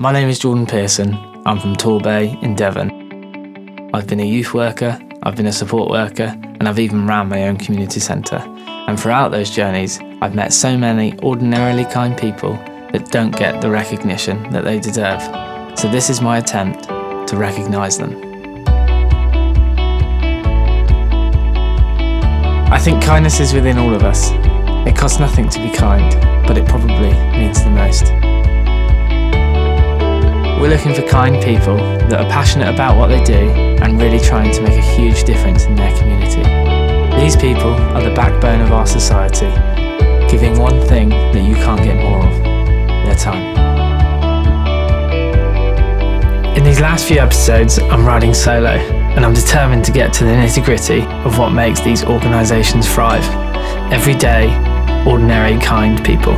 My name is Jordan Pearson. I'm from Torbay in Devon. I've been a youth worker, I've been a support worker, and I've even ran my own community centre. And throughout those journeys, I've met so many ordinarily kind people that don't get the recognition that they deserve. So this is my attempt to recognise them. I think kindness is within all of us. It costs nothing to be kind, but it probably means the most. We're looking for kind people that are passionate about what they do and really trying to make a huge difference in their community. These people are the backbone of our society, giving one thing that you can't get more of, their time. In these last few episodes, I'm riding solo, and I'm determined to get to the nitty-gritty of what makes these organisations thrive. Everyday, ordinary, kind people.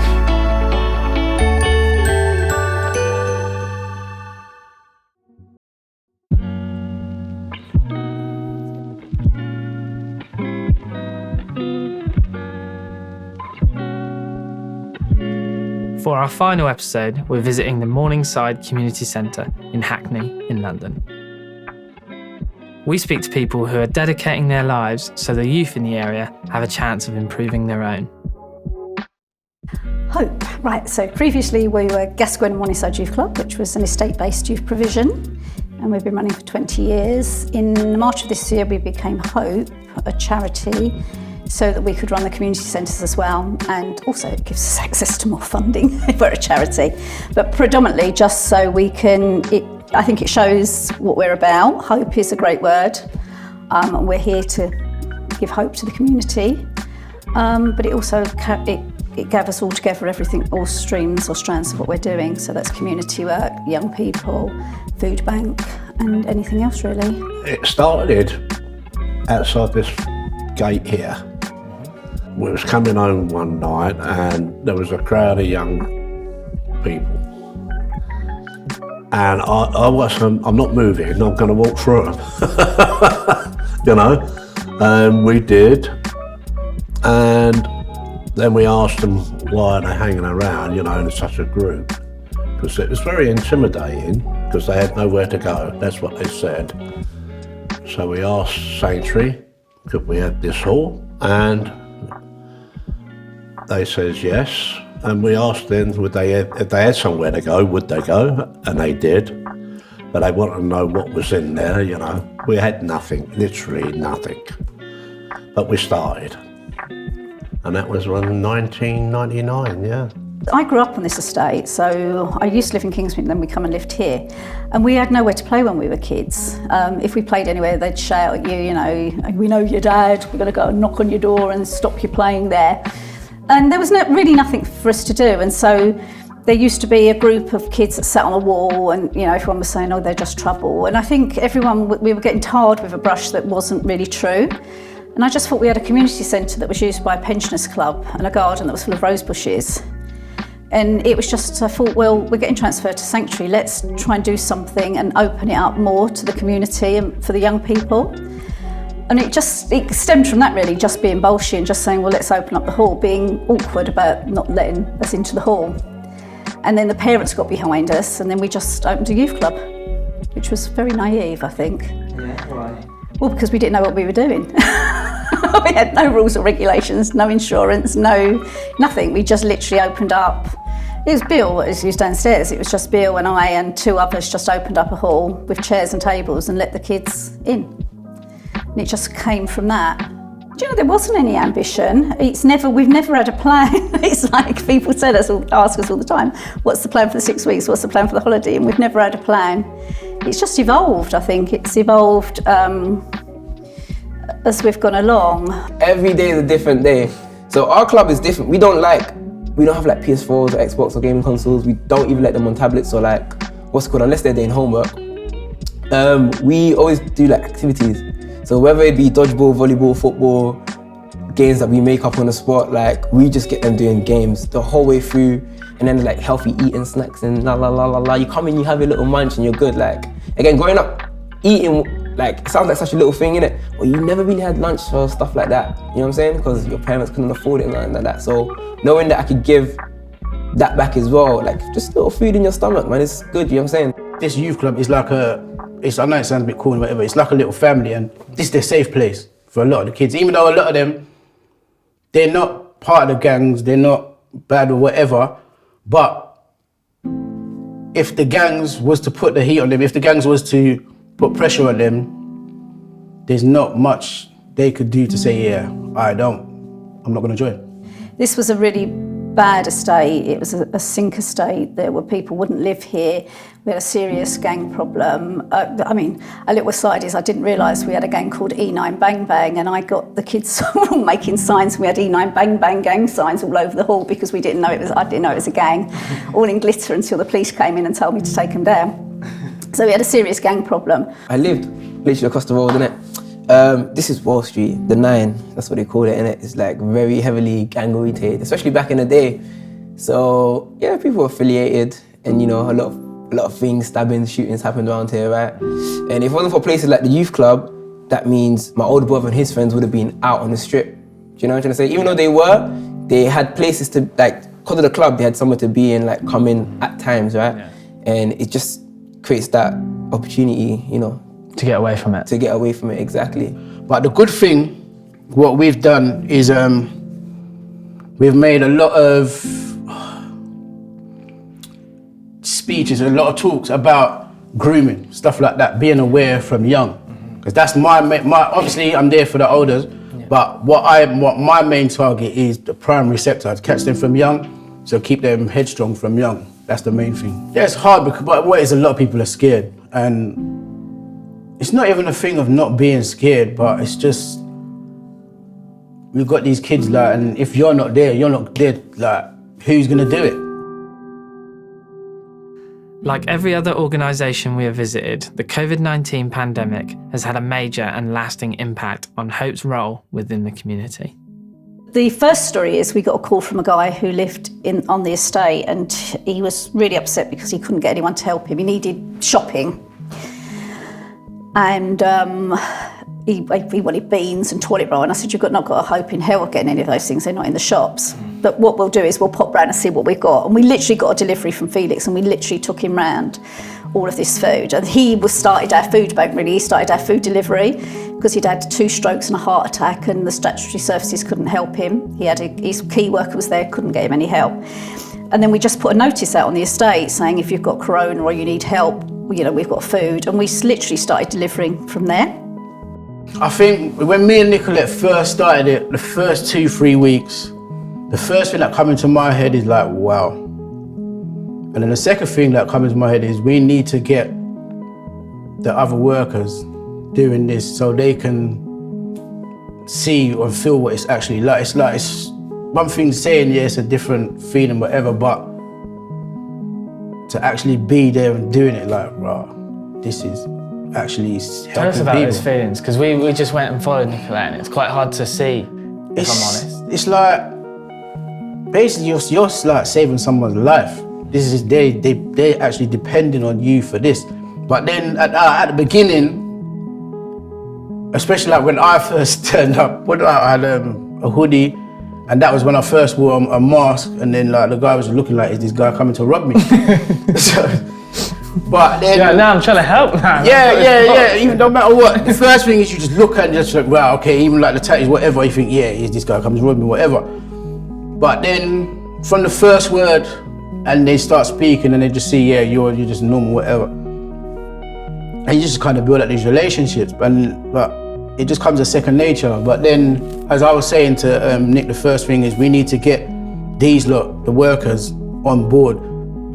For our final episode, we're visiting the Morningside Community Centre in Hackney in London. We speak to people who are dedicating their lives so the youth in the area have a chance of improving their own. Hope. Right, so previously we were Gascoigne Morningside Youth Club, which was an estate-based youth provision, and we've been running for 20 years. In March of this year we became Hope, a charity, so that we could run the community centres as well, and also it gives us access to more funding if we're a charity, but predominantly just so we can, I think it shows what we're about. Hope is a great word, and we're here to give hope to the community, but it also it gathers all together everything, all streams or strands of what we're doing, so that's community work, young people, food bank, and anything else really. It started outside this gate here. We was coming home one night and there was a crowd of young people. And I was, I'm not moving, I'm going to walk through them. And we did. And then we asked them why they're hanging around, in such a group. Because it was very intimidating, because they had nowhere to go, that's what they said. So we asked Sanctuary, could we have this hall? And they says yes, and we asked them if they had somewhere to go, would they go? And they did, but they wanted to know what was in there, We had nothing, literally nothing, but we started, and that was in 1999, yeah. I grew up on this estate, so I used to live in Kingsmead, then we come and lived here, and we had nowhere to play when we were kids. If we played anywhere, they'd shout at you, we know your dad, we're going to go and knock on your door and stop you playing there. And there was really nothing for us to do, and so there used to be a group of kids that sat on a wall, and everyone was saying, they're just trouble. And I think we were getting tarred with a brush that wasn't really true. And I just thought we had a community centre that was used by a pensioners club and a garden that was full of rose bushes. And it was just, I thought, well, we're getting transferred to Sanctuary, let's try and do something and open it up more to the community and for the young people. And it stemmed from that really, just being bolshy and just saying, well, let's open up the hall, being awkward about not letting us into the hall. And then the parents got behind us, and then we just opened a youth club, which was very naive, I think. Yeah, why? Well, because we didn't know what we were doing. We had no rules or regulations, no insurance, nothing. We just literally opened up. It was Bill, as he was downstairs, it was just Bill and I and two others just opened up a hall with chairs and tables and let the kids in. And it just came from that. Do you know, there wasn't any ambition. We've never had a plan. It's like people ask us all the time, what's the plan for the 6 weeks? What's the plan for the holiday? And we've never had a plan. It's just evolved, I think. It's evolved as we've gone along. Every day is a different day. So our club is different. We don't have PS4s or Xbox or gaming consoles. We don't even let them on tablets or unless they're doing homework. We always do activities. So whether it be dodgeball, volleyball, football, games that we make up on the spot, we just get them doing games the whole way through, and then healthy eating snacks and la la la la la. You come in, you have a little munch and you're good. Again, growing up, eating, it sounds like such a little thing, innit? Well, you never really had lunch or stuff like that, you know what I'm saying? Because your parents couldn't afford it and nothing like that. So knowing that I could give that back as well. Like just little food in your stomach, man, it's good, you know what I'm saying? This youth club is like I know it sounds a bit cool and whatever, it's like a little family, and this is their safe place for a lot of the kids. Even though a lot of them, they're not part of the gangs, they're not bad or whatever, but if the gangs was to put the heat on them, if the gangs was to put pressure on them, there's not much they could do to say, yeah, I'm not going to join. This was a really bad estate. It was a sink estate. There were people wouldn't live here. We had a serious gang problem. A little aside is I didn't realise we had a gang called E9 Bang Bang, and I got the kids all making signs. We had E9 Bang Bang gang signs all over the hall because I didn't know it was a gang, all in glitter until the police came in and told me to take them down. So we had a serious gang problem. I lived literally across the road, innit? This is Wall Street, the 9, that's what they call it, innit? It's like very heavily gang oriented, especially back in the day. So yeah, people were affiliated, and you know, a lot of things, stabbings, shootings happened around here, right? And if it wasn't for places like the youth club, that means my older brother and his friends would have been out on the strip. Do you know what I'm trying to say? Even though they had places to, like, because of the club, they had somewhere to be and like come in at times, right? Yeah. And it just creates that opportunity, you know, to get away from it. To get away from it, exactly. But the good thing, what we've done is we've made a lot of speeches, a lot of talks about grooming, stuff like that, being aware from young. Because that's my obviously I'm there for the elders, but what my main target is the primary sector, to catch them from young, so keep them headstrong from young. That's the main thing. Yeah, it's hard, but what is, a lot of people are scared, and it's not even a thing of not being scared, but it's just, we've got these kids, like, and if you're not there, like, who's gonna do it? Like every other organisation we have visited, the COVID-19 pandemic has had a major and lasting impact on Hope's role within the community. The first story is we got a call from a guy who lived on the estate, and he was really upset because he couldn't get anyone to help him. He needed shopping. And he wanted beans and toilet roll, and I said, you've not got a hope in hell of getting any of those things, they're not in the shops. But what we'll do is we'll pop round and see what we've got. And we literally got a delivery from Felix, and we literally took him round all of this food. And he started our food bank, really. He started our food delivery because he'd had 2 strokes and a heart attack, and the statutory services couldn't help him. His key worker was there, couldn't get him any help. And then we just put a notice out on the estate saying, if you've got corona or you need help, you know, we've got food. And we literally started delivering from there. I think when me and Nicolette first started it, the first 2-3 weeks, the first thing that comes into my head is like, wow. And then the second thing that comes into my head is we need to get the other workers doing this so they can see or feel what it's actually like. It's one thing saying, yeah, it's a different feeling, whatever, but to actually be there and doing it, like, wow, this is actually helping. Tell us about people. those feelings, because we just went and followed Nicolette, and it's quite hard to see, if I'm honest. It's like, basically you're like saving someone's life. This is, they actually depending on you for this. But then at the beginning, especially like when I first turned up, I had a hoodie, and that was when I first wore a mask, and then like the guy was looking like, is this guy coming to rob me? But then, yeah, now I'm trying to help now. Yeah. Even no matter what, the first thing is you just look and just like, wow, okay, even like the tattoos, whatever, you think, yeah, is this guy coming to rob me, whatever. But then from the first word, and they start speaking, and they just see, yeah, you're just normal, whatever. And you just kind of build up these relationships, but it just comes as second nature. But then, as I was saying to Nick, the first thing is we need to get these the workers, on board,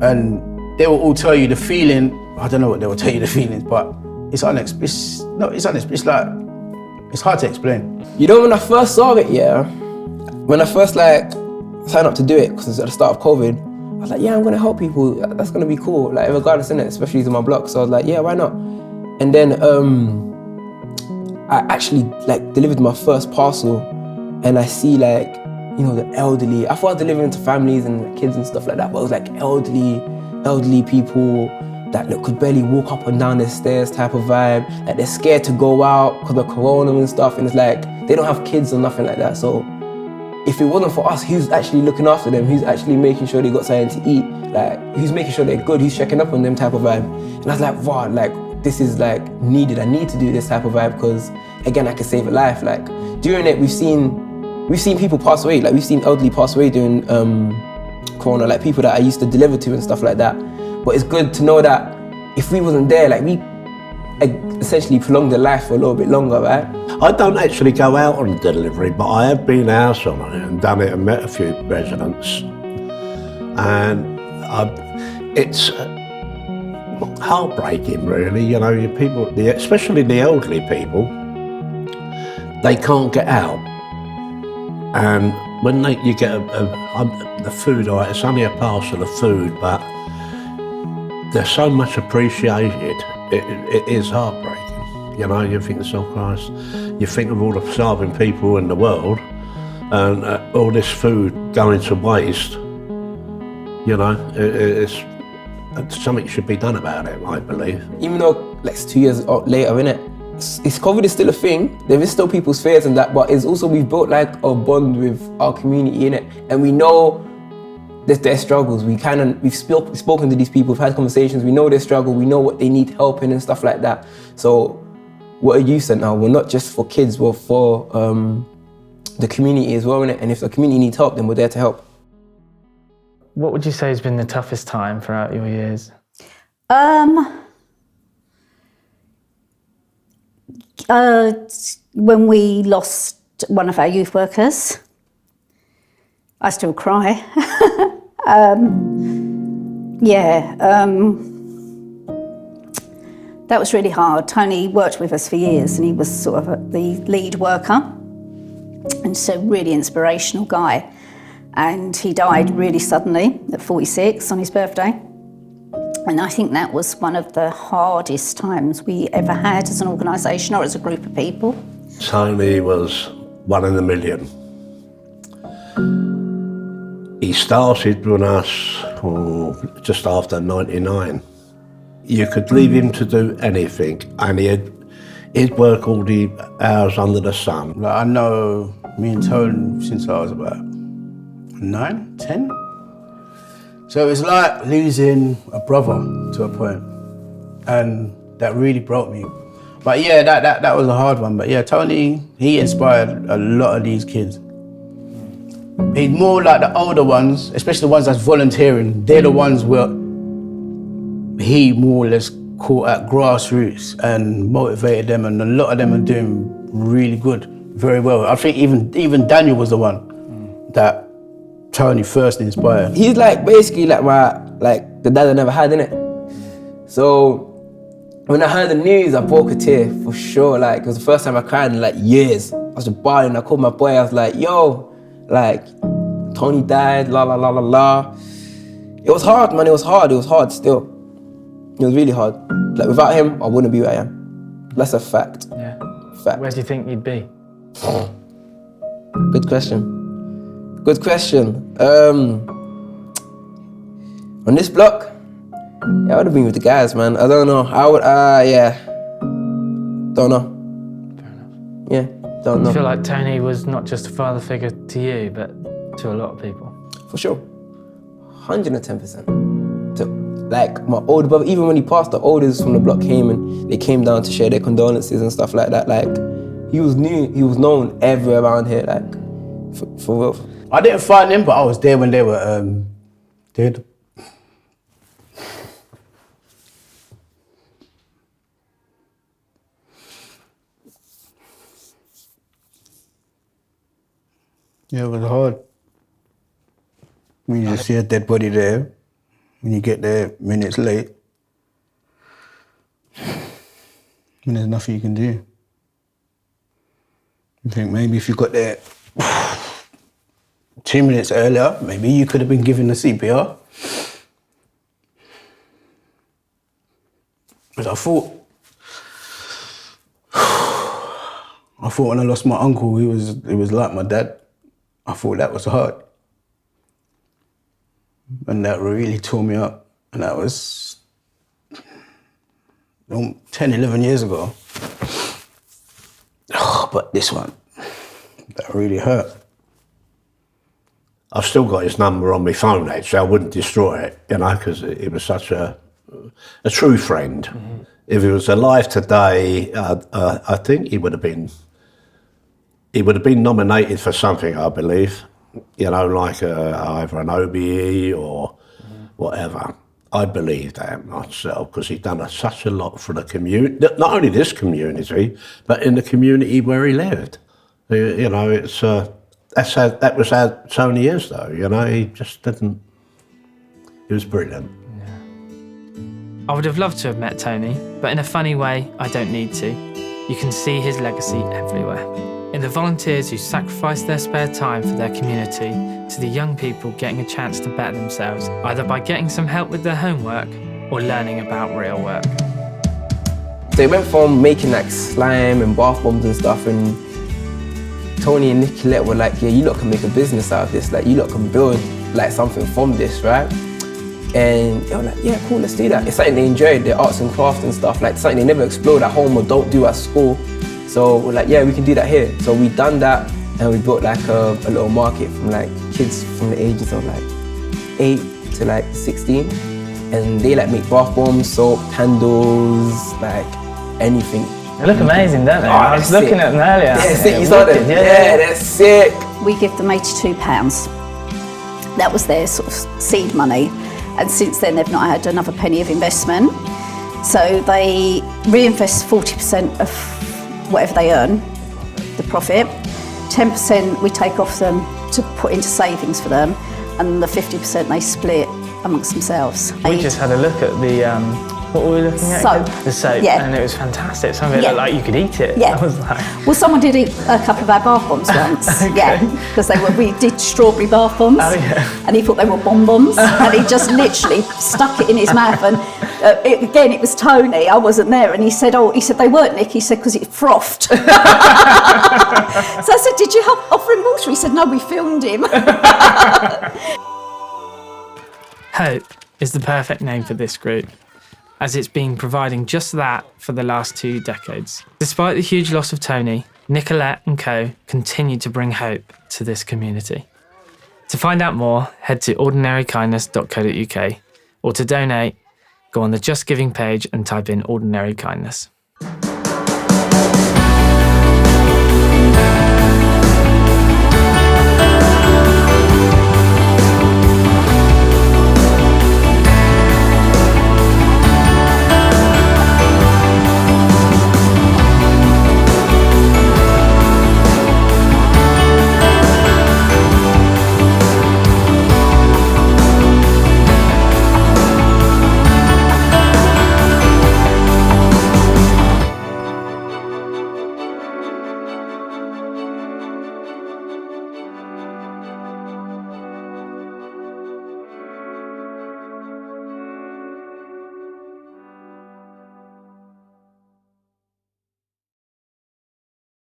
and they will all tell you the feeling. I don't know what they will tell you the feelings, but it's hard to explain. You know, when I first saw it, when I first like signed up to do it, because it's at the start of COVID, I was like, yeah, I'm gonna help people. That's gonna be cool, like regardless, innit, especially in my block. So I was like, yeah, why not? And then I actually like delivered my first parcel, and I see like, you know, the elderly. I thought I was delivering to families and kids and stuff like that, but it was like elderly people that could barely walk up and down the stairs type of vibe. Like they're scared to go out because of corona and stuff, and it's like they don't have kids or nothing like that. So if it wasn't for us, who's actually looking after them? Who's actually making sure they got something to eat? Like, who's making sure they're good? Who's checking up on them type of vibe? And I was like, wow, like, this is like needed. I need to do this type of vibe because, again, I could save a life. Like, during it, we've seen people pass away. Like, we've seen elderly pass away during Corona, like people that I used to deliver to and stuff like that. But it's good to know that if we wasn't there, like, we essentially prolonged their life for a little bit longer, right? I don't actually go out on delivery, but I have been out on it and done it and met a few residents. And it's heartbreaking, really. You know, especially the elderly people, they can't get out. And when you get the food, it's only a parcel of food, but they're so much appreciated. It is heartbreaking. You know, you think to yourself, Christ, you think of all the starving people in the world and all this food going to waste. You know, it's something should be done about it, I believe. Even though, like, it's 2 years later, innit? COVID is still a thing. There is still people's fears and that, but it's also, we've built like a bond with our community, innit? And we know their struggles. We've spoken to these people, we've had conversations, we know their struggle, we know what they need help in and stuff like that. So we're a youth centre now. We're not just for kids, we're for the community as well, innit? And if the community needs help, then we're there to help. What would you say has been the toughest time throughout your years? When we lost one of our youth workers, I still cry. That was really hard. Tony worked with us for years and he was sort of the lead worker and so really inspirational guy. And he died really suddenly at 46 on his birthday. And I think that was one of the hardest times we ever had as an organisation or as a group of people. Tony was 1 in a million. He started with us just after 99. You could leave him to do anything and he'd work all the hours under the sun. Like, I know me and Tony since I was about 9, 10. So it's like losing a brother to a point, and that really broke me. But yeah, that was a hard one. But yeah, Tony, he inspired a lot of these kids. He's more like the older ones, especially the ones that's volunteering. They're the ones where he more or less caught at grassroots and motivated them, and a lot of them are doing really good, very well. I think even Daniel was the one that Tony first inspired. He's like basically like the dad I never had, innit? So when I heard the news, I broke a tear for sure. Like, it was the first time I cried in like years. I was just bawling. I called my boy. I was like, yo, like, Tony died, la la la la la. It was hard, man. It was hard still. It was really hard. Like, without him, I wouldn't be where I am. That's a fact. Yeah. Fact. Where do you think you'd be? Good question. On this block, yeah, I would have been with the guys, man. I don't know. I would, Don't know. Fair enough. Yeah, don't know. I feel like Tony was not just a father figure to you, but to a lot of people. For sure. 110%. To, like, my older brother, even when he passed, the oldest from the block came and they came down to share their condolences and stuff like that. Like, he was known everywhere around here, like, for real. I didn't find him, but I was there when they were dead. Yeah, it was hard. When you just see a dead body there, when you get there minutes late, and there's nothing you can do. You think maybe if you got there 2 minutes earlier, maybe you could have been given the CPR. But I thought when I lost my uncle, it was like my dad. I thought that was hard. And that really tore me up. And that was 10, 11 years ago. But this one, that really hurt. I've still got his number on my phone, actually. I wouldn't destroy it, you know, because he was such a true friend. Mm-hmm. If he was alive today, I think he would have been nominated for something, I believe, you know, like either an OBE or whatever. I believe that myself, because he's done such a lot for the community, not only this community, but in the community where he lived. You know, it's that was how Tony is, though. You know, he just didn't. He was brilliant. I would have loved to have met Tony, but in a funny way, I don't need to. You can see his legacy everywhere. In the volunteers who sacrifice their spare time for their community, to the young people getting a chance to better themselves, either by getting some help with their homework or learning about real work. They went from making like slime and bath bombs and stuff, and Tony and Nicolette were like, yeah, you lot can make a business out of this, like you lot can build like something from this, right? And they were like, yeah, cool, let's do that. It's something they enjoyed, their arts and crafts and stuff, like something they never explored at home or don't do at school. So we're like, yeah, we can do that here. So we done that, and we built like a little market from like kids from the ages of like 8 to like 16. And they like make bath bombs, soap, candles, like anything. They look amazing, don't they? I was looking at them earlier. Yeah, sick, you saw them? Yeah, they're sick. We give them £82. That was their sort of seed money. And since then, they've not had another penny of investment. So they reinvest 40% of whatever they earn, the profit. 10% we take off them to put into savings for them, and the 50% they split amongst themselves. We just had a look at the, what were we looking at? Soap. The soap, yeah. And it was fantastic. Some of it looked like you could eat it. Yeah. I was like... Well, someone did eat a couple of our bath bombs once. Okay. Yeah, because we did strawberry bath bombs. Oh, yeah. And he thought they were bonbons, and he just literally stuck it in his mouth. And it was Tony. I wasn't there, and he said they weren't, Nick. He said because it frothed. So I said, did you offer him water? He said no, we filmed him. Hope is the perfect name for this group, as it's been providing just that for the last 2 decades. Despite the huge loss of Tony, Nicolette and co continue to bring hope to this community. To find out more, head to ordinarykindness.co.uk, or to donate, go on the Just Giving page and type in Ordinary Kindness.